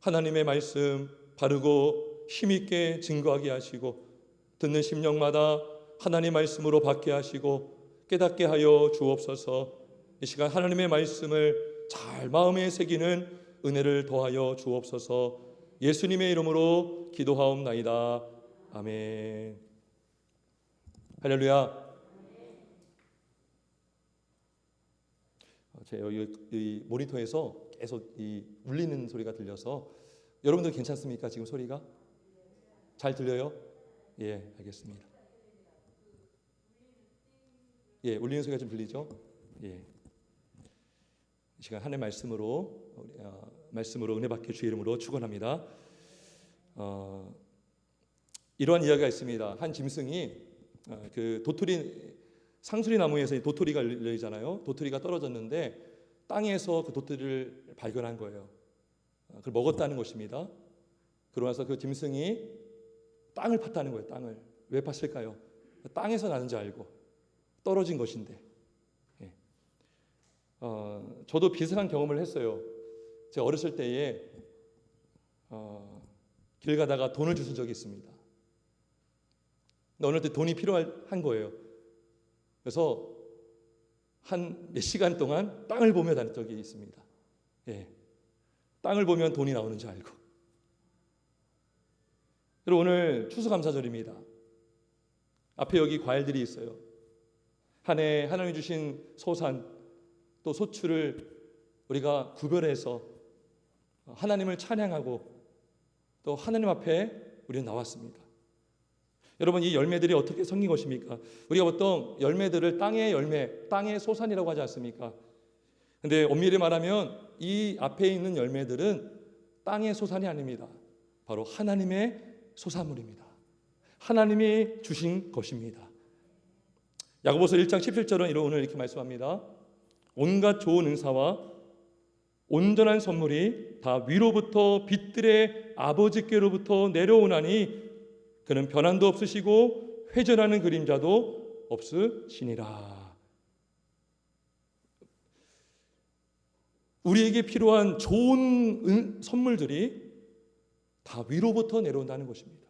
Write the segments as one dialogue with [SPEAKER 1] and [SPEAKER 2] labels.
[SPEAKER 1] 하나님의 말씀 바르고 힘있게 증거하게 하시고 듣는 심령마다 하나님의 말씀으로 받게 하시고 깨닫게 하여 주옵소서. 이 시간 하나님의 말씀을 잘 마음에 새기는 은혜를 더하여 주옵소서. 예수님의 이름으로 기도하옵나이다. 아멘. 할렐루야. 제가 이 모니터에서 계속 이 울리는 소리가 들려서 여러분들 괜찮습니까? 지금 소리가 잘 들려요? 예, 알겠습니다. 예, 울리는 소리가 좀 들리죠? 예. 이 시간 하나님의 말씀으로 은혜 받게 주의 이름으로 축원합니다. 이러한 이야기가 있습니다. 한 짐승이 그 도토리 상수리 나무에서 도토리가 열리잖아요. 도토리가 떨어졌는데 땅에서 그 도토리를 발견한 거예요. 그걸 먹었다는 것입니다. 그러고 나서 그 짐승이 땅을 팠다는 거예요. 땅을 왜 팠을까요? 땅에서 나는 줄 알고 떨어진 것인데. 예. 저도 비슷한 경험을 했어요. 제가 어렸을 때에 길 가다가 돈을 주신 적이 있습니다. 어느 때 돈이 필요한 거예요. 그래서 한 몇 시간 동안 땅을 보며 다닌 적이 있습니다. 예. 땅을 보면 돈이 나오는 줄 알고. 그리고 오늘 추수감사절입니다. 앞에 여기 과일들이 있어요. 한 해 하나님이 주신 소산 또 소출을 우리가 구별해서 하나님을 찬양하고 또 하나님 앞에 우리는 나왔습니다. 여러분, 이 열매들이 어떻게 생긴 것입니까? 우리가 보통 열매들을 땅의 열매, 땅의 소산이라고 하지 않습니까? 근데 엄밀히 말하면 이 앞에 있는 열매들은 땅의 소산이 아닙니다. 바로 하나님의 소산물입니다. 하나님이 주신 것입니다. 야고보서 1장 17절은 오늘 이렇게 말씀합니다. 온갖 좋은 은사와 온전한 선물이 다 위로부터 빛들의 아버지께로부터 내려오나니 그는 변함도 없으시고 회전하는 그림자도 없으시니라. 우리에게 필요한 좋은 선물들이 다 위로부터 내려온다는 것입니다.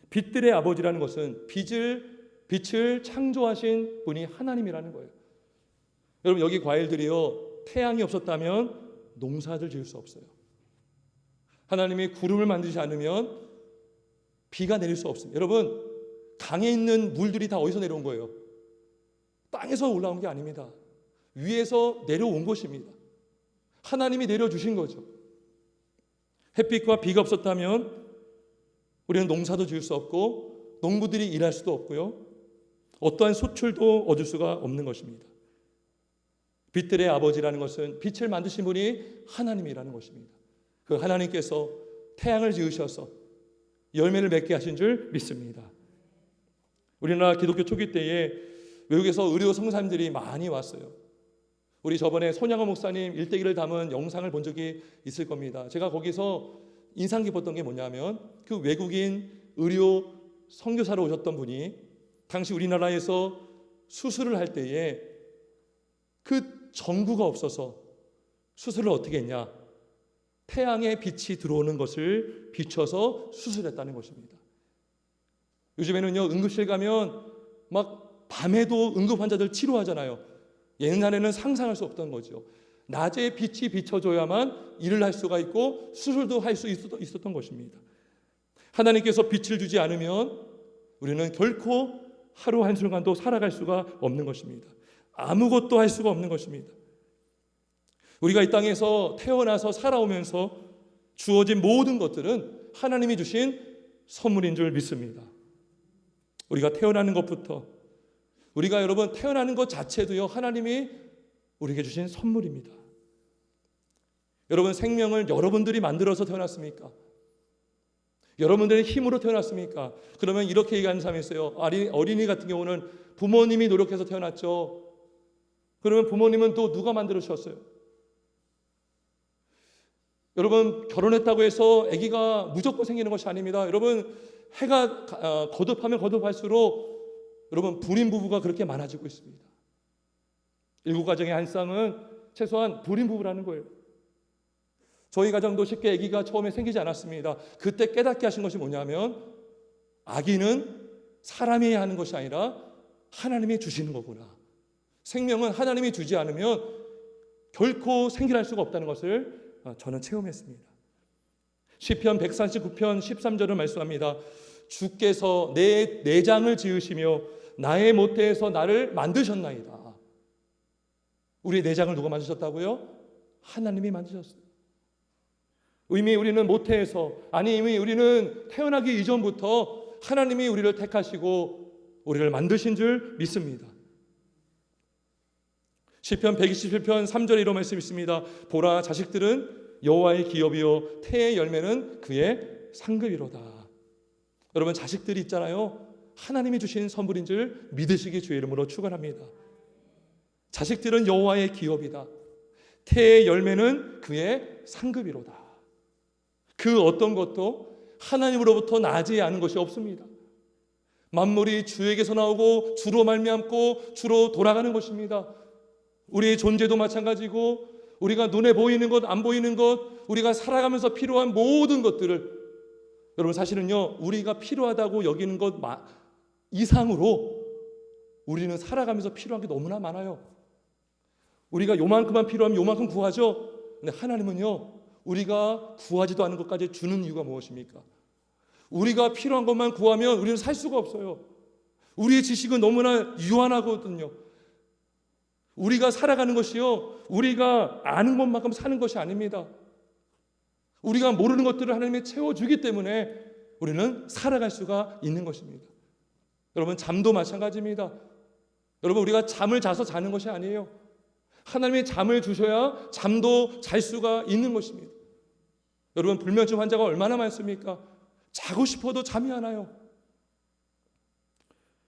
[SPEAKER 1] 빛들의 아버지라는 것은 빛을 창조하신 분이 하나님이라는 거예요. 여러분, 여기 과일들이요, 태양이 없었다면 농사를 지을 수 없어요. 하나님이 구름을 만들지 않으면 비가 내릴 수 없습니다. 여러분, 강에 있는 물들이 다 어디서 내려온 거예요? 땅에서 올라온 게 아닙니다. 위에서 내려온 것입니다. 하나님이 내려주신 거죠. 햇빛과 비가 없었다면 우리는 농사도 지을 수 없고 농부들이 일할 수도 없고요, 어떠한 소출도 얻을 수가 없는 것입니다. 빛들의 아버지라는 것은 빛을 만드신 분이 하나님이라는 것입니다. 그 하나님께서 태양을 지으셔서 열매를 맺게 하신 줄 믿습니다. 우리나라 기독교 초기 때에 외국에서 의료 성사님들이 많이 왔어요. 우리 저번에 손양호 목사님 일대기를 담은 영상을 본 적이 있을 겁니다. 제가 거기서 인상 깊었던 게 뭐냐면 그 외국인 의료 선교사로 오셨던 분이 당시 우리나라에서 수술을 할 때에 그 전구가 없어서 수술을 어떻게 했냐? 태양의 빛이 들어오는 것을 비춰서 수술했다는 것입니다. 요즘에는요, 응급실 가면 막 밤에도 응급 환자들 치료하잖아요. 옛날에는 상상할 수 없던 거죠. 낮에 빛이 비춰줘야만 일을 할 수가 있고 수술도 할 수 있었던 것입니다. 하나님께서 빛을 주지 않으면 우리는 결코 하루 한순간도 살아갈 수가 없는 것입니다. 아무것도 할 수가 없는 것입니다. 우리가 이 땅에서 태어나서 살아오면서 주어진 모든 것들은 하나님이 주신 선물인 줄 믿습니다. 우리가 태어나는 것부터, 우리가 여러분 태어나는 것 자체도요, 하나님이 우리에게 주신 선물입니다. 여러분, 생명을 여러분들이 만들어서 태어났습니까? 여러분들의 힘으로 태어났습니까? 그러면 이렇게 얘기하는 사람이 있어요. 어린이 같은 경우는 부모님이 노력해서 태어났죠. 그러면 부모님은 또 누가 만들어 주셨어요? 여러분, 결혼했다고 해서 아기가 무조건 생기는 것이 아닙니다. 여러분, 해가 거듭하면 거듭할수록 여러분, 불임 부부가 그렇게 많아지고 있습니다. 7가정의 한 쌍은 최소한 불임 부부라는 거예요. 저희 가정도 쉽게 아기가 처음에 생기지 않았습니다. 그때 깨닫게 하신 것이 뭐냐면 아기는 사람이 하는 것이 아니라 하나님이 주시는 거구나. 생명은 하나님이 주지 않으면 결코 생겨날 수가 없다는 것을 저는 체험했습니다. 시편 139편 13절을 말씀합니다. 주께서 내 내장을 지으시며 나의 모태에서 나를 만드셨나이다. 우리의 내장을 누가 만드셨다고요? 하나님이 만드셨어요. 이미 우리는 모태에서, 아니 이미 우리는 태어나기 이전부터 하나님이 우리를 택하시고 우리를 만드신 줄 믿습니다. 시편 127편 3절에 이런 말씀이 있습니다. 보라, 자식들은 여호와의 기업이요 태의 열매는 그의 상급이로다. 여러분, 자식들이 있잖아요. 하나님이 주신 선물인 줄 믿으시기 주의 이름으로 축원합니다. 자식들은 여호와의 기업이다. 태의 열매는 그의 상급이로다. 그 어떤 것도 하나님으로부터 나지 않은 것이 없습니다. 만물이 주에게서 나오고 주로 말미암고 주로 돌아가는 것입니다. 우리의 존재도 마찬가지고 우리가 눈에 보이는 것, 안 보이는 것, 우리가 살아가면서 필요한 모든 것들을, 여러분 사실은요, 우리가 필요하다고 여기는 것 이상으로 우리는 살아가면서 필요한 게 너무나 많아요. 우리가 요만큼만 필요하면 요만큼 구하죠. 근데 하나님은요, 우리가 구하지도 않은 것까지 주는 이유가 무엇입니까? 우리가 필요한 것만 구하면 우리는 살 수가 없어요. 우리의 지식은 너무나 유한하거든요. 우리가 살아가는 것이요, 우리가 아는 것만큼 사는 것이 아닙니다. 우리가 모르는 것들을 하나님이 채워주기 때문에 우리는 살아갈 수가 있는 것입니다. 여러분, 잠도 마찬가지입니다. 여러분, 우리가 잠을 자서 자는 것이 아니에요. 하나님이 잠을 주셔야 잠도 잘 수가 있는 것입니다. 여러분, 불면증 환자가 얼마나 많습니까? 자고 싶어도 잠이 안 와요.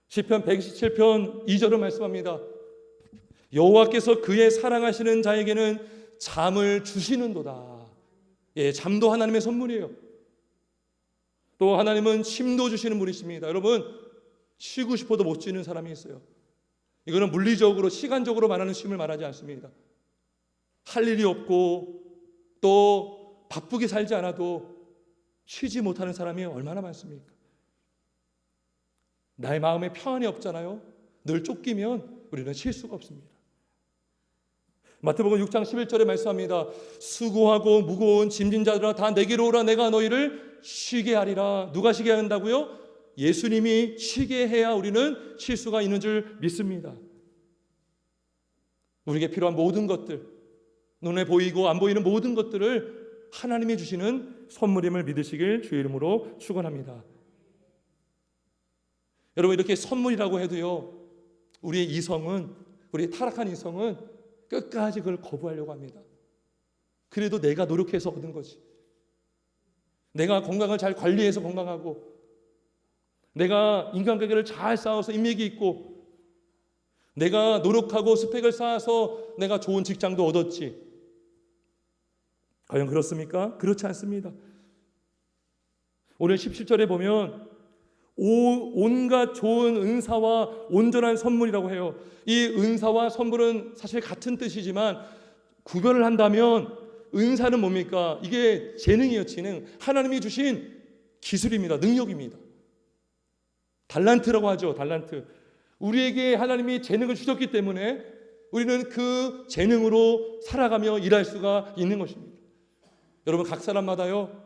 [SPEAKER 1] 시편 127편 2절을 말씀합니다. 여호와께서 그의 사랑하시는 자에게는 잠을 주시는도다. 예, 잠도 하나님의 선물이에요. 또 하나님은 쉼도 주시는 분이십니다. 여러분, 쉬고 싶어도 못 쉬는 사람이 있어요. 이거는 물리적으로, 시간적으로 말하는 쉼을 말하지 않습니다. 할 일이 없고 또 바쁘게 살지 않아도 쉬지 못하는 사람이 얼마나 많습니까? 나의 마음에 평안이 없잖아요. 늘 쫓기면 우리는 쉴 수가 없습니다. 마태복음 6장 11절에 말씀합니다. 수고하고 무거운 짐진 자들아 다 내게로 오라. 내가 너희를 쉬게 하리라. 누가 쉬게 한다고요? 예수님이 쉬게 해야 우리는 쉴 수가 있는 줄 믿습니다. 우리에게 필요한 모든 것들, 눈에 보이고 안 보이는 모든 것들을 하나님이 주시는 선물임을 믿으시길 주의 이름으로 축원합니다. 여러분, 이렇게 선물이라고 해도요, 우리의 이성은, 우리의 타락한 이성은 끝까지 그걸 거부하려고 합니다. 그래도 내가 노력해서 얻은 거지. 내가 건강을 잘 관리해서 건강하고, 내가 인간관계를 잘 쌓아서 인맥이 있고, 내가 노력하고 스펙을 쌓아서 내가 좋은 직장도 얻었지. 과연 그렇습니까? 그렇지 않습니다. 오늘 17절에 보면 온갖 좋은 은사와 온전한 선물이라고 해요. 이 은사와 선물은 사실 같은 뜻이지만 구별을 한다면 은사는 뭡니까? 이게 재능이에요. 재능. 하나님이 주신 기술입니다. 능력입니다. 달란트라고 하죠. 달란트. 우리에게 하나님이 재능을 주셨기 때문에 우리는 그 재능으로 살아가며 일할 수가 있는 것입니다. 여러분, 각 사람마다요,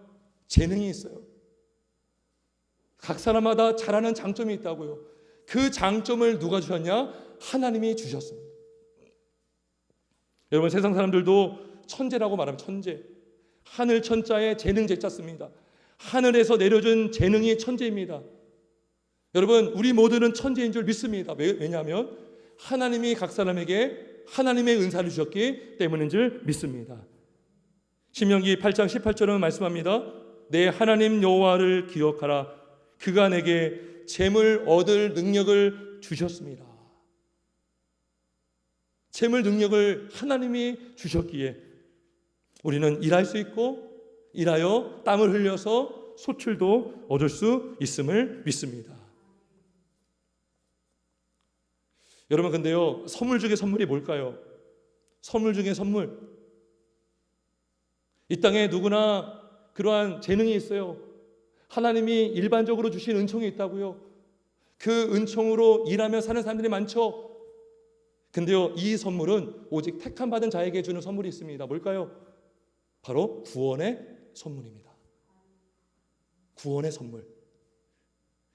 [SPEAKER 1] 재능이 있어요. 각 사람마다 잘하는 장점이 있다고요. 그 장점을 누가 주셨냐? 하나님이 주셨습니다. 여러분, 세상 사람들도 천재라고 말하면 천재. 하늘 천자에 재능 재자 씁니다. 하늘에서 내려준 재능이 천재입니다. 여러분, 우리 모두는 천재인 줄 믿습니다. 왜냐하면 하나님이 각 사람에게 하나님의 은사를 주셨기 때문인 줄 믿습니다. 신명기 8장 18절은 말씀합니다. 내 하나님 여호와를 기억하라. 그가 내게 재물 얻을 능력을 주셨습니다. 재물 능력을 하나님이 주셨기에 우리는 일할 수 있고 일하여 땀을 흘려서 소출도 얻을 수 있음을 믿습니다. 여러분, 근데요, 선물 중에 선물이 뭘까요? 선물 중에 선물. 이 땅에 누구나 그러한 재능이 있어요. 하나님이 일반적으로 주신 은총이 있다고요. 그 은총으로 일하며 사는 사람들이 많죠. 근데요, 이 선물은 오직 택함 받은 자에게 주는 선물이 있습니다. 뭘까요? 바로 구원의 선물입니다. 구원의 선물.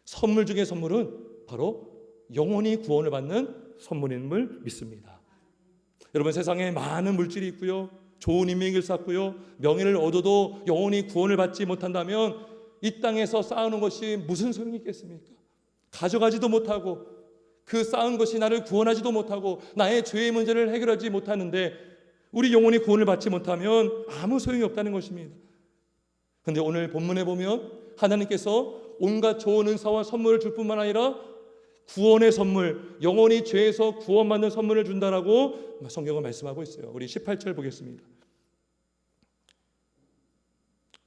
[SPEAKER 1] 선물 중의 선물은 바로 영원히 구원을 받는 선물임을 믿습니다. 여러분, 세상에 많은 물질이 있고요, 좋은 인맥을 쌓고요, 명예를 얻어도 영원히 구원을 받지 못한다면 이 땅에서 쌓아놓은 것이 무슨 소용이 있겠습니까? 가져가지도 못하고 그 쌓은 것이 나를 구원하지도 못하고 나의 죄의 문제를 해결하지 못하는데 우리 영혼이 구원을 받지 못하면 아무 소용이 없다는 것입니다. 그런데 오늘 본문에 보면 하나님께서 온갖 좋은 은사와 선물을 줄 뿐만 아니라 구원의 선물, 영원히 죄에서 구원받는 선물을 준다라고 성경은 말씀하고 있어요. 우리 18절 보겠습니다.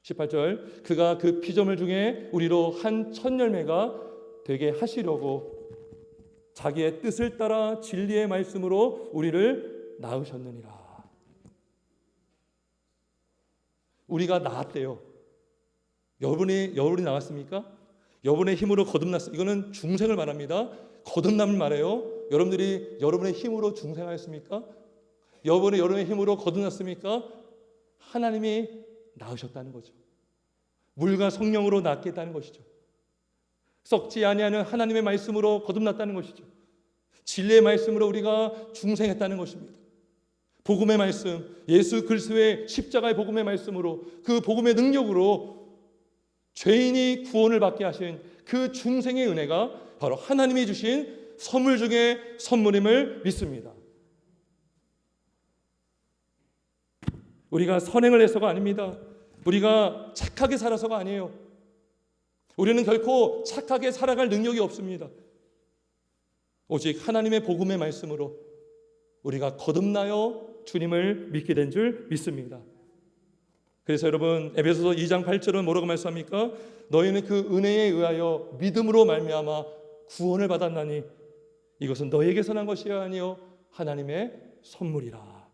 [SPEAKER 1] 18절, 그가 그 피조물 중에 우리로 한 첫 열매가 되게 하시려고 자기의 뜻을 따라 진리의 말씀으로 우리를 낳으셨느니라. 우리가 낳았대요. 여러분이 낳았습니까? 여러분의 힘으로 거듭났어요. 이거는 중생을 말합니다. 거듭남을 말해요. 여러분들이 여러분의 힘으로 중생하였습니까? 여러분의 힘으로 거듭났습니까? 하나님이 낳으셨다는 거죠. 물과 성령으로 낳게 했다는 것이죠. 썩지 아니하는 하나님의 말씀으로 거듭났다는 것이죠. 진리의 말씀으로 우리가 중생했다는 것입니다. 복음의 말씀, 예수 그리스도의 십자가의 복음의 말씀으로, 그 복음의 능력으로 죄인이 구원을 받게 하신 그 중생의 은혜가 바로 하나님이 주신 선물 중에 선물임을 믿습니다. 우리가 선행을 해서가 아닙니다. 우리가 착하게 살아서가 아니에요. 우리는 결코 착하게 살아갈 능력이 없습니다. 오직 하나님의 복음의 말씀으로 우리가 거듭나여 주님을 믿게 된 줄 믿습니다. 그래서 여러분, 에베소서 2장 8절은 뭐라고 말씀합니까? 너희는 그 은혜에 의하여 믿음으로 말미암아 구원을 받았나니 이것은 너희에게서 난 것이 아니요 하나님의 선물이라.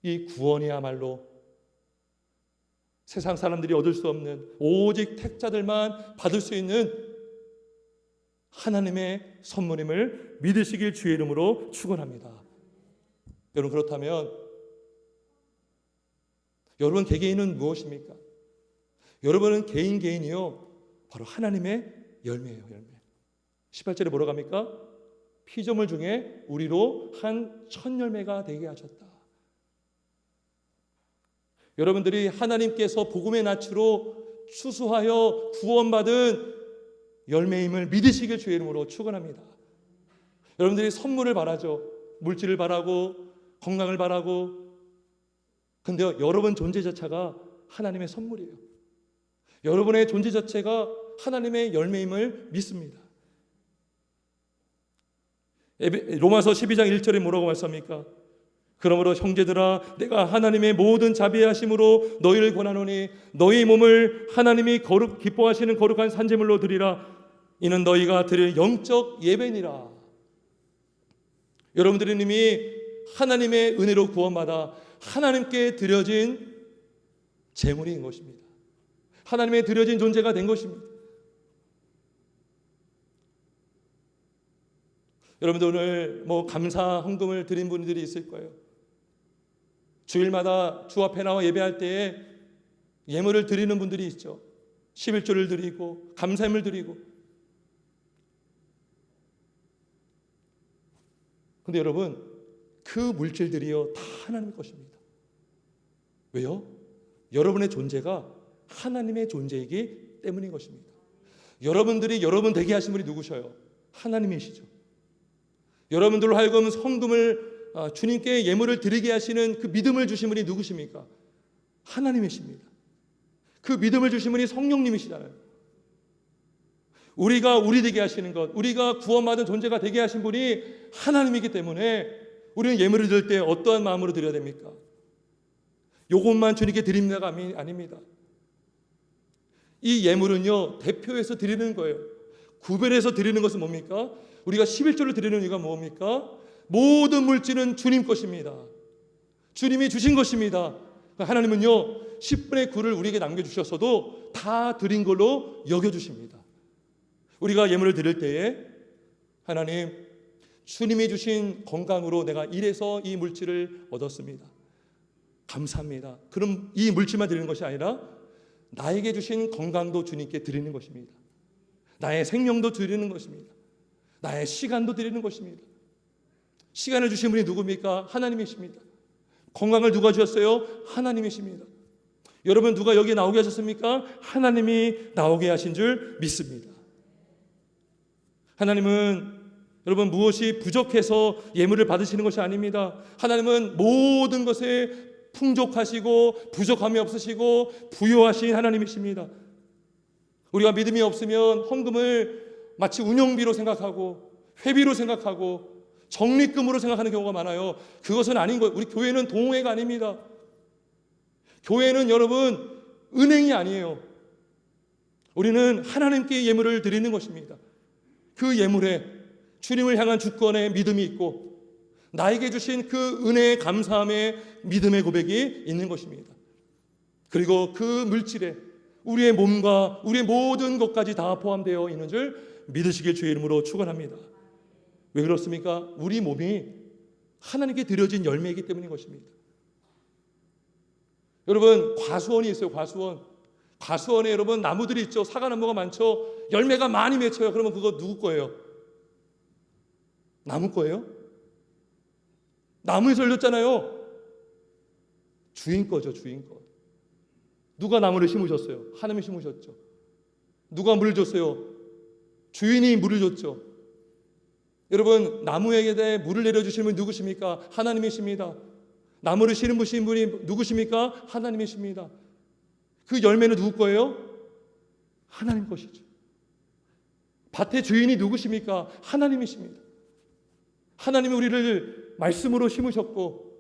[SPEAKER 1] 이 구원이야말로 세상 사람들이 얻을 수 없는, 오직 택자들만 받을 수 있는 하나님의 선물임을 믿으시길 주의 이름으로 축원합니다. 여러분, 그렇다면 여러분 개개인은 무엇입니까? 여러분은 개인이요 바로 하나님의 열매예요. 열매. 18절에 뭐라고 합니까? 피조물 중에 우리로 한 첫 열매가 되게 하셨다. 여러분들이 하나님께서 복음의 낯으로 추수하여 구원받은 열매임을 믿으시길 주의 이름으로 축원합니다. 여러분들이 선물을 바라죠. 물질을 바라고 건강을 바라고. 근데요, 여러분 존재 자체가 하나님의 선물이에요. 여러분의 존재 자체가 하나님의 열매임을 믿습니다. 로마서 12장 1절에 뭐라고 말씀합니까? 그러므로 형제들아, 내가 하나님의 모든 자비하심으로 너희를 권하노니 너희 몸을 하나님이 기뻐하시는 거룩한 산제물로 드리라. 이는 너희가 드릴 영적 예배니라. 여러분들은 이미 하나님의 은혜로 구원받아 하나님께 드려진 제물인 것입니다. 하나님의 드려진 존재가 된 것입니다. 여러분들 오늘 감사 헌금을 드린 분들이 있을 거예요. 주일마다 주 앞에 나와 예배할 때에 예물을 드리는 분들이 있죠. 11조를 드리고 감사함을 드리고. 근데 여러분, 그 물질들이요 다 하나님 것입니다. 왜요? 여러분의 존재가 하나님의 존재이기 때문인 것입니다. 여러분들이 여러분 되게 하신 분이 누구셔요? 하나님이시죠. 여러분들로 하여금 헌금을 주님께 예물을 드리게 하시는 그 믿음을 주신 분이 누구십니까? 하나님이십니다. 그 믿음을 주신 분이 성령님이시잖아요. 우리가 우리 되게 하시는 것, 우리가 구원받은 존재가 되게 하신 분이 하나님이기 때문에 우리는 예물을 드릴 때 어떠한 마음으로 드려야 됩니까? 요것만 주님께 드립니다가 아닙니다. 이 예물은요 대표해서 드리는 거예요. 구별해서 드리는 것은 뭡니까? 우리가 11조를 드리는 이유가 뭡니까? 모든 물질은 주님 것입니다. 주님이 주신 것입니다. 하나님은요 10분의 9를 우리에게 남겨주셨어도 다 드린 걸로 여겨주십니다. 우리가 예물을 드릴 때에 하나님, 주님이 주신 건강으로 내가 일해서 이 물질을 얻었습니다. 감사합니다. 그럼 이 물질만 드리는 것이 아니라 나에게 주신 건강도 주님께 드리는 것입니다. 나의 생명도 드리는 것입니다. 나의 시간도 드리는 것입니다. 시간을 주신 분이 누굽니까? 하나님이십니다. 건강을 누가 주셨어요? 하나님이십니다. 여러분, 누가 여기에 나오게 하셨습니까? 하나님이 나오게 하신 줄 믿습니다. 하나님은 여러분 무엇이 부족해서 예물을 받으시는 것이 아닙니다. 하나님은 모든 것에 풍족하시고 부족함이 없으시고 부유하신 하나님이십니다. 우리가 믿음이 없으면 헌금을 마치 운영비로 생각하고 회비로 생각하고 적립금으로 생각하는 경우가 많아요. 그것은 아닌 거예요. 우리 교회는 동호회가 아닙니다. 교회는 여러분 은행이 아니에요. 우리는 하나님께 예물을 드리는 것입니다. 그 예물에 주님을 향한 주권의 믿음이 있고 나에게 주신 그 은혜의 감사함의 믿음의 고백이 있는 것입니다. 그리고 그 물질에 우리의 몸과 우리의 모든 것까지 다 포함되어 있는 줄 믿으시길 주의 이름으로 축원합니다. 왜 그렇습니까? 우리 몸이 하나님께 드려진 열매이기 때문인 것입니다. 여러분, 과수원이 있어요. 과수원에 여러분 나무들이 있죠. 사과나무가 많죠. 열매가 많이 맺혀요. 그러면 그거 누구 거예요? 나무 거예요? 나무에서 열렸잖아요. 주인 거죠. 주인 거. 누가 나무를 심으셨어요? 하나님이 심으셨죠. 누가 물을 줬어요? 주인이 물을 줬죠. 여러분, 나무에게 대해 물을 내려주시는 분이 누구십니까? 하나님이십니다. 나무를 심으신 분이 누구십니까? 하나님이십니다. 그 열매는 누구 거예요? 하나님 것이죠. 밭의 주인이 누구십니까? 하나님이십니다. 하나님이 우리를 말씀으로 심으셨고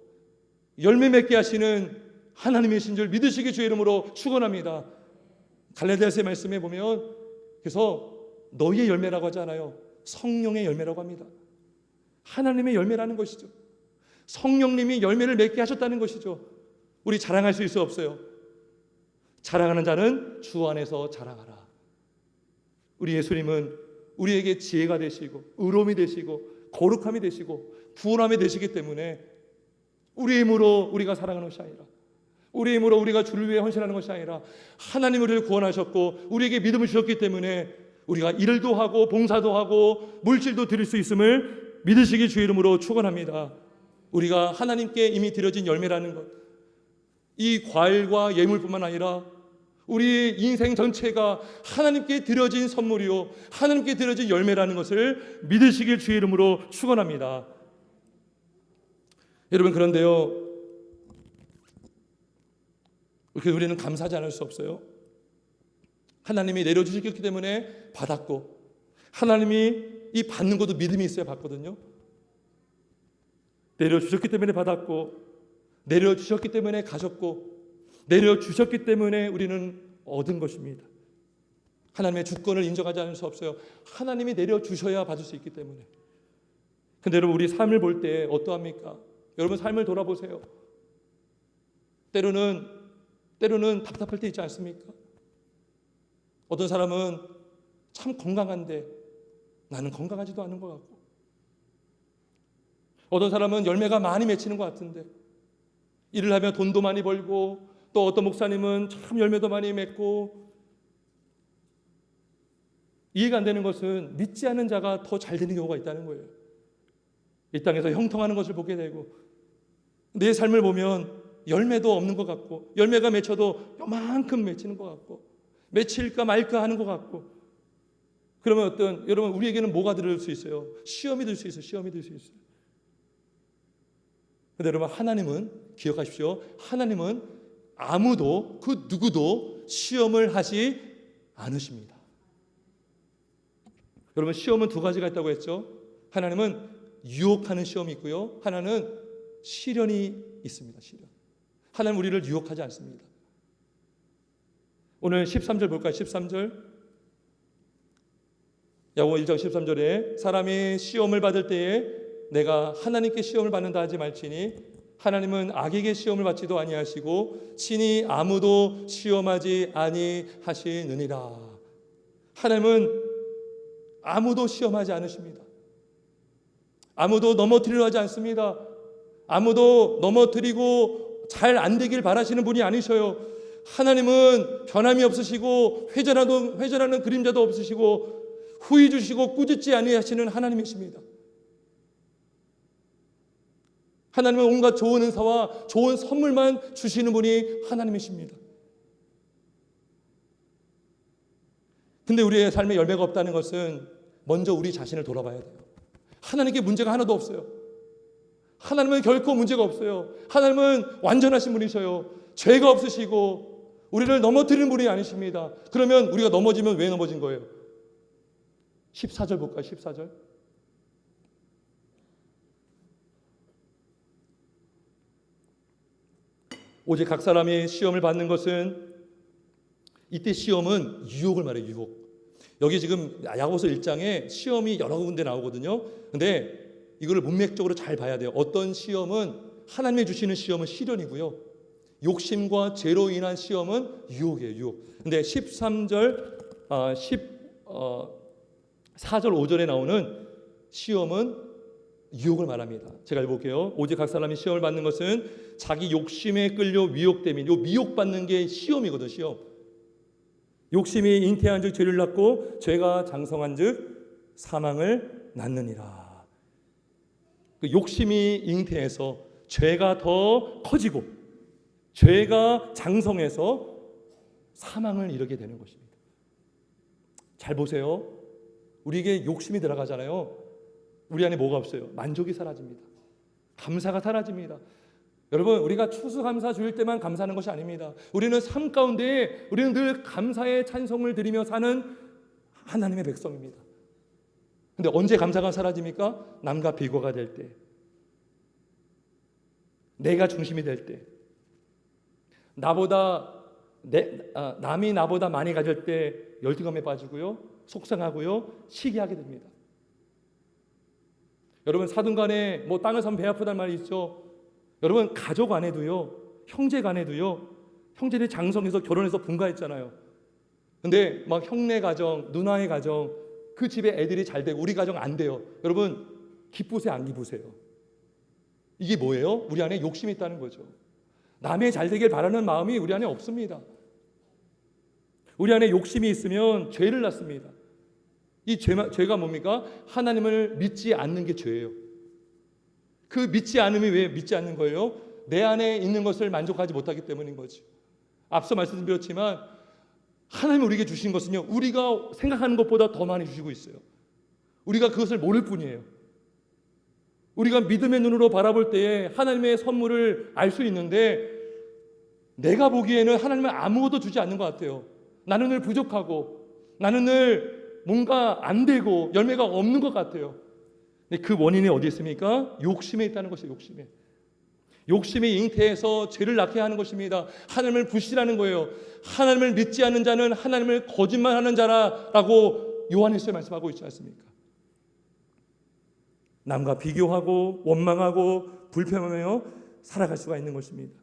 [SPEAKER 1] 열매 맺게 하시는 하나님이신 줄 믿으시기 주의 이름으로 축원합니다. 갈라디아서의 말씀에 보면 그래서 너희의 열매라고 하지 않아요. 성령의 열매라고 합니다. 하나님의 열매라는 것이죠. 성령님이 열매를 맺게 하셨다는 것이죠. 우리 자랑할 수 있어 없어요? 자랑하는 자는 주 안에서 자랑하라. 우리 예수님은 우리에게 지혜가 되시고 의로움이 되시고 거룩함이 되시고 구원함이 되시기 때문에 우리의 힘으로 우리가 사랑하는 것이 아니라 우리의 힘으로 우리가 주를 위해 헌신하는 것이 아니라 하나님 우리를 구원하셨고 우리에게 믿음을 주셨기 때문에 우리가 일도 하고 봉사도 하고 물질도 드릴 수 있음을 믿으시기 주의 이름으로 축원합니다. 우리가 하나님께 이미 드려진 열매라는 것, 이 과일과 예물뿐만 아니라 우리 인생 전체가 하나님께 드려진 선물이요 하나님께 드려진 열매라는 것을 믿으시길 주의 이름으로 축원합니다. 여러분, 그런데요 이렇게 우리는 감사하지 않을 수 없어요. 하나님이 내려주셨기 때문에 받았고 하나님이 이 받는 것도 믿음이 있어야 받거든요. 내려주셨기 때문에 받았고 내려주셨기 때문에 가졌고 내려주셨기 때문에 우리는 얻은 것입니다. 하나님의 주권을 인정하지 않을 수 없어요. 하나님이 내려주셔야 받을 수 있기 때문에. 근데 여러분, 우리 삶을 볼 때 어떠합니까? 여러분 삶을 돌아보세요. 때로는 답답할 때 있지 않습니까? 어떤 사람은 참 건강한데 나는 건강하지도 않은 것 같고, 어떤 사람은 열매가 많이 맺히는 것 같은데 일을 하면 돈도 많이 벌고, 또 어떤 목사님은 참 열매도 많이 맺고. 이해가 안 되는 것은 믿지 않는 자가 더 잘 되는 경우가 있다는 거예요. 이 땅에서 형통하는 것을 보게 되고 내 삶을 보면 열매도 없는 것 같고 열매가 맺혀도 요만큼 맺히는 것 같고 맺힐까 말까 하는 것 같고. 그러면 여러분 우리에게는 뭐가 들을 수 있어요? 시험이 들 수 있어요. 시험이 들 수 있어요. 그런데 여러분, 하나님은 기억하십시오. 하나님은 아무도 그 누구도 시험을 하지 않으십니다. 여러분, 시험은 두 가지가 있다고 했죠. 하나님은 유혹하는 시험이 있고요, 하나는 시련이 있습니다. 시련. 하나님 우리를 유혹하지 않습니다. 오늘 13절 볼까요? 13절. 야고보 1장 13절에 사람이 시험을 받을 때에 내가 하나님께 시험을 받는다 하지 말지니 하나님은 악에게 시험을 받지도 아니하시고 친히 아무도 시험하지 아니하시느니라. 하나님은 아무도 시험하지 않으십니다. 아무도 넘어뜨리려 하지 않습니다. 아무도 넘어뜨리고 잘 안 되길 바라시는 분이 아니셔요. 하나님은 변함이 없으시고 회전하는 그림자도 없으시고 후히 주시고 꾸짖지 아니하시는 하나님이십니다. 하나님은 온갖 좋은 은사와 좋은 선물만 주시는 분이 하나님이십니다. 근데 우리의 삶에 열매가 없다는 것은 먼저 우리 자신을 돌아봐야 돼요. 하나님께 문제가 하나도 없어요. 하나님은 결코 문제가 없어요. 하나님은 완전하신 분이셔요. 죄가 없으시고 우리를 넘어뜨리는 분이 아니십니다. 그러면 우리가 넘어지면 왜 넘어진 거예요? 14절 볼까요? 14절. 오직 각 사람이 시험을 받는 것은, 이때 시험은 유혹을 말해요. 유혹. 여기 지금 야고보서 1장에 시험이 여러 군데 나오거든요. 근데 이거를 문맥적으로 잘 봐야 돼요. 어떤 시험은, 하나님이 주시는 시험은 시련이고요, 욕심과 죄로 인한 시험은 유혹이에요. 유혹. 근데 13절 4절 5절에 나오는 시험은 유혹을 말합니다. 제가 읽어볼게요. 오직 각 사람이 시험을 받는 것은 자기 욕심에 끌려 위혹됨이, 요 미혹받는 게 시험이거든. 시험. 욕심이 잉태한 즉 죄를 낳고 죄가 장성한 즉 사망을 낳느니라. 그 욕심이 잉태해서 죄가 더 커지고 죄가 장성해서 사망을 이르게 되는 것입니다. 잘 보세요. 우리에게 욕심이 들어가잖아요. 우리 안에 뭐가 없어요? 만족이 사라집니다. 감사가 사라집니다. 여러분, 우리가 추수감사 주일 때만 감사하는 것이 아닙니다. 우리는 삶 가운데 우리는 늘 감사의 찬송을 드리며 사는 하나님의 백성입니다. 근데 언제 감사가 사라집니까? 남과 비교가 될 때, 내가 중심이 될 때, 남이 나보다 많이 가질 때 열등감에 빠지고요, 속상하고요, 시기하게 됩니다. 여러분, 사돈간에 뭐 땅을 사면 배 아프단 말이 있죠. 여러분, 가족 안에도요, 형제 간에도요, 형제들이 장성해서 결혼해서 분가했잖아요. 근데 막 형네 가정, 누나의 가정, 그 집에 애들이 잘 되고 우리 가정 안 돼요. 여러분, 기쁘세요, 안 기쁘세요? 이게 뭐예요? 우리 안에 욕심이 있다는 거죠. 남의 잘 되길 바라는 마음이 우리 안에 없습니다. 우리 안에 욕심이 있으면 죄를 낳습니다. 이 죄가 뭡니까? 하나님을 믿지 않는 게 죄예요. 그 믿지 않음이 왜 믿지 않는 거예요? 내 안에 있는 것을 만족하지 못하기 때문인 거죠. 앞서 말씀드렸지만 하나님이 우리에게 주신 것은요, 우리가 생각하는 것보다 더 많이 주시고 있어요. 우리가 그것을 모를 뿐이에요. 우리가 믿음의 눈으로 바라볼 때에 하나님의 선물을 알 수 있는데, 내가 보기에는 하나님은 아무것도 주지 않는 것 같아요. 나는 늘 부족하고, 나는 늘 뭔가 안 되고 열매가 없는 것 같아요. 근데 그 원인이 어디 있습니까? 욕심에 있다는 것이에요. 욕심에. 욕심이 잉태해서 죄를 낳게 하는 것입니다. 하나님을 불신하는 거예요. 하나님을 믿지 않는 자는 하나님을 거짓말하는 자라고 요한일서에 말씀하고 있지 않습니까? 남과 비교하고 원망하고 불평하며 살아갈 수가 있는 것입니다.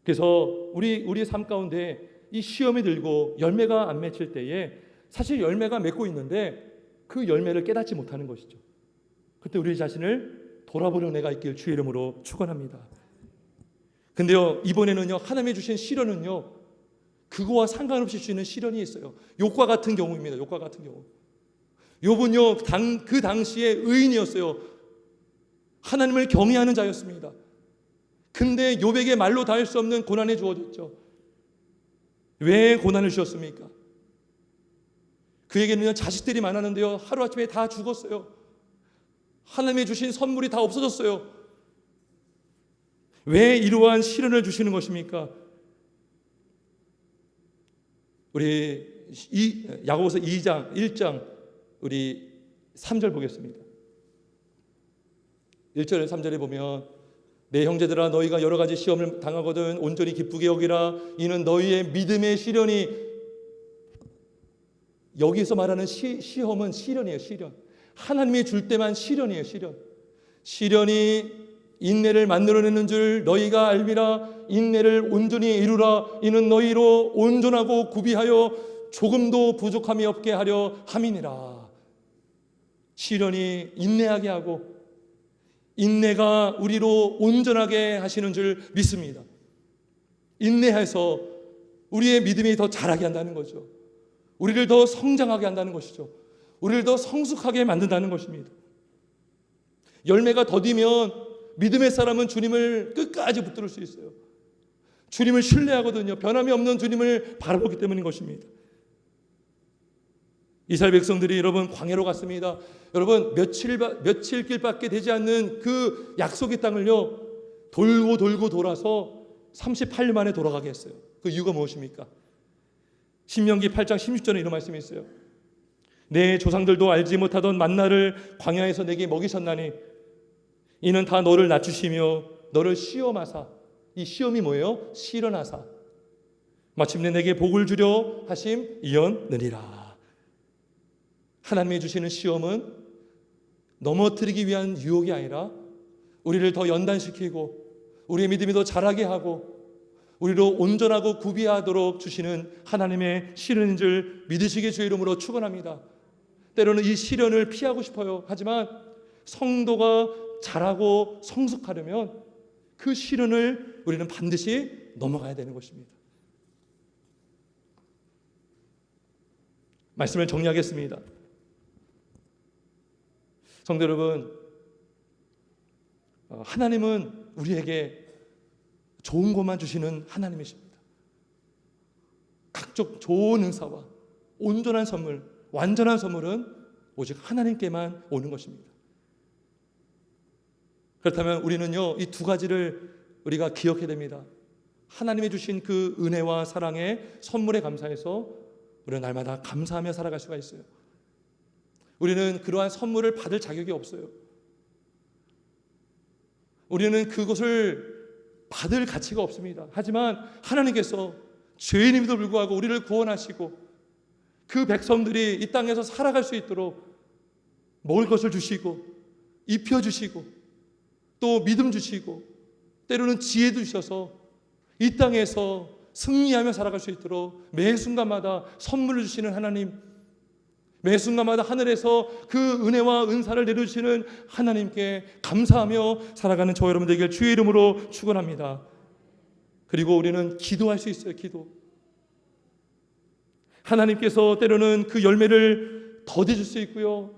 [SPEAKER 1] 그래서 우리의 삶 가운데 이 시험이 들고 열매가 안 맺힐 때에 사실 열매가 맺고 있는데 그 열매를 깨닫지 못하는 것이죠. 그때 우리 자신을 돌아보는 내가 있길 주의 이름으로 축원합니다. 근데요, 이번에는요, 하나님이 주신 시련은요, 그거와 상관없이 주시는 시련이 있어요. 욥과 같은 경우입니다. 욥과 같은 경우. 욥은요, 그 당시에 의인이었어요. 하나님을 경외하는 자였습니다. 근데 욥에게 말로 다 할 수 없는 고난이 주어졌죠. 왜 고난을 주셨습니까? 그에게는 자식들이 많았는데요, 하루아침에 다 죽었어요. 하나님이 주신 선물이 다 없어졌어요. 왜 이러한 시련을 주시는 것입니까? 우리 야고보서 1장 우리 3절 보겠습니다. 1절에 3절에 보면, 내 형제들아, 너희가 여러 가지 시험을 당하거든 온전히 기쁘게 여기라. 이는 너희의 믿음의 시련이, 여기서 말하는 시험은 시련이에요. 시련. 하나님이 줄 때만 시련이에요. 시련이 인내를 만들어내는 줄 너희가 알미라. 인내를 온전히 이루라. 이는 너희로 온전하고 구비하여 조금도 부족함이 없게 하려 함이니라. 시련이 인내하게 하고 인내가 우리로 온전하게 하시는 줄 믿습니다. 인내해서 우리의 믿음이 더 자라게 한다는 거죠. 우리를 더 성장하게 한다는 것이죠. 우리를 더 성숙하게 만든다는 것입니다. 열매가 더디면 믿음의 사람은 주님을 끝까지 붙들 수 있어요. 주님을 신뢰하거든요. 변함이 없는 주님을 바라보기 때문인 것입니다. 이스라엘 백성들이 여러분 광야로 갔습니다. 여러분 며칠 길밖에 되지 않는 그 약속의 땅을요 돌고 돌아서 38년 만에 돌아가게 했어요. 그 이유가 무엇입니까? 신명기 8장 16절에 이런 말씀이 있어요. 내 조상들도 알지 못하던 만나를 광야에서 내게 먹이셨나니 이는 다 너를 낮추시며 너를 시험하사. 이 시험이 뭐예요? 시련하사 마침내 내게 복을 주려 하심이었느니라. 하나님이 주시는 시험은 넘어뜨리기 위한 유혹이 아니라 우리를 더 연단시키고 우리의 믿음이 더 자라게 하고 우리로 온전하고 구비하도록 주시는 하나님의 시련인 줄 믿으시기 주의 이름으로 축원합니다. 때로는 이 시련을 피하고 싶어요. 하지만 성도가 자라고 성숙하려면 그 시련을 우리는 반드시 넘어가야 되는 것입니다. 말씀을 정리하겠습니다. 성도 여러분, 하나님은 우리에게 좋은 것만 주시는 하나님이십니다. 각종 좋은 은사와 온전한 선물, 완전한 선물은 오직 하나님께만 오는 것입니다. 그렇다면 우리는요, 이 두 가지를 우리가 기억해야 됩니다. 하나님이 주신 그 은혜와 사랑의 선물에 감사해서 우리는 날마다 감사하며 살아갈 수가 있어요. 우리는 그러한 선물을 받을 자격이 없어요. 우리는 그것을 받을 가치가 없습니다. 하지만 하나님께서 죄인임에도 불구하고 우리를 구원하시고 그 백성들이 이 땅에서 살아갈 수 있도록 먹을 것을 주시고 입혀주시고 또 믿음 주시고 때로는 지혜도 주셔서 이 땅에서 승리하며 살아갈 수 있도록 매 순간마다 선물을 주시는 하나님, 매 순간마다 하늘에서 그 은혜와 은사를 내려주시는 하나님께 감사하며 살아가는 저 여러분 되길 주의 이름으로 축원합니다. 그리고 우리는 기도할 수 있어요. 기도. 하나님께서 때로는 그 열매를 더디 줄 수 있고요,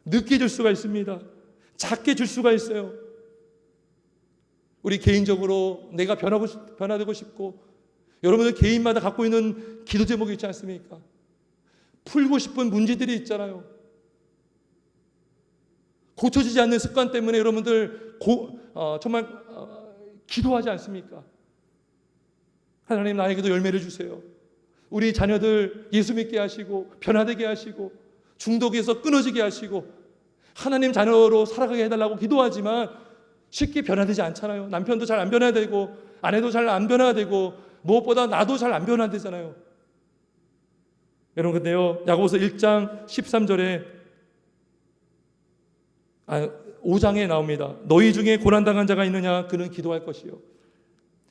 [SPEAKER 1] 늦게 줄 수가 있습니다. 작게 줄 수가 있어요. 우리 개인적으로 내가 변화되고 싶고 여러분들 개인마다 갖고 있는 기도 제목이 있지 않습니까? 풀고 싶은 문제들이 있잖아요. 고쳐지지 않는 습관 때문에 여러분들 정말 기도하지 않습니까? 하나님 나에게도 열매를 주세요. 우리 자녀들 예수 믿게 하시고 변화되게 하시고 중독에서 끊어지게 하시고 하나님 자녀로 살아가게 해달라고 기도하지만 쉽게 변화되지 않잖아요. 남편도 잘 안 변화되고 아내도 잘 안 변화되고 무엇보다 나도 잘 안 변화되잖아요. 여러분 근데요, 야고보서 1장 13절에 5장에 나옵니다. 너희 중에 고난당한 자가 있느냐 그는 기도할 것이요,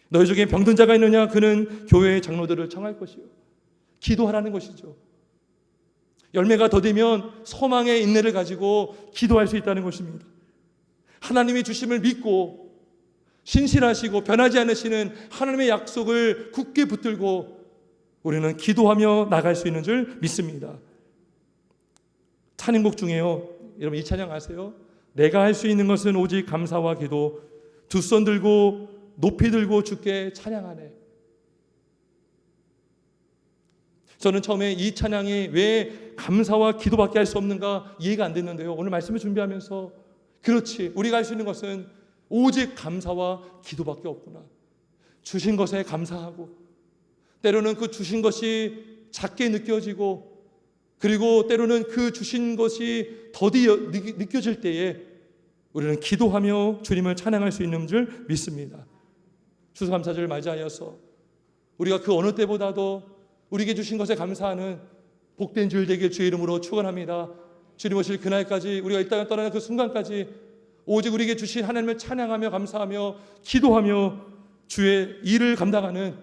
[SPEAKER 1] 너희 중에 병든 자가 있느냐 그는 교회의 장로들을 청할 것이요. 기도하라는 것이죠. 열매가 더디면 소망의 인내를 가지고 기도할 수 있다는 것입니다. 하나님이 주심을 믿고 신실하시고 변하지 않으시는 하나님의 약속을 굳게 붙들고 우리는 기도하며 나갈 수 있는 줄 믿습니다. 찬양곡 중에요, 여러분 이 찬양 아세요? 내가 할 수 있는 것은 오직 감사와 기도, 두 손 들고 높이 들고 주께 찬양하네. 저는 처음에 이 찬양이 왜 감사와 기도밖에 할 수 없는가 이해가 안 됐는데요, 오늘 말씀을 준비하면서 그렇지, 우리가 할 수 있는 것은 오직 감사와 기도밖에 없구나. 주신 것에 감사하고 때로는 그 주신 것이 작게 느껴지고 그리고 때로는 그 주신 것이 더디 느껴질 때에 우리는 기도하며 주님을 찬양할 수 있는 줄 믿습니다. 추수감사절을 맞이하여서 우리가 그 어느 때보다도 우리에게 주신 것에 감사하는 복된 주일 되길 주의 이름으로 축원합니다. 주님 오실 그날까지, 우리가 이 땅을 떠나는 그 순간까지 오직 우리에게 주신 하나님을 찬양하며 감사하며 기도하며 주의 일을 감당하는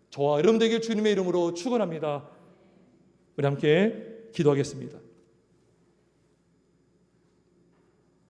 [SPEAKER 1] 저와 여러분들에게 주님의 이름으로 축원합니다. 우리 함께 기도하겠습니다.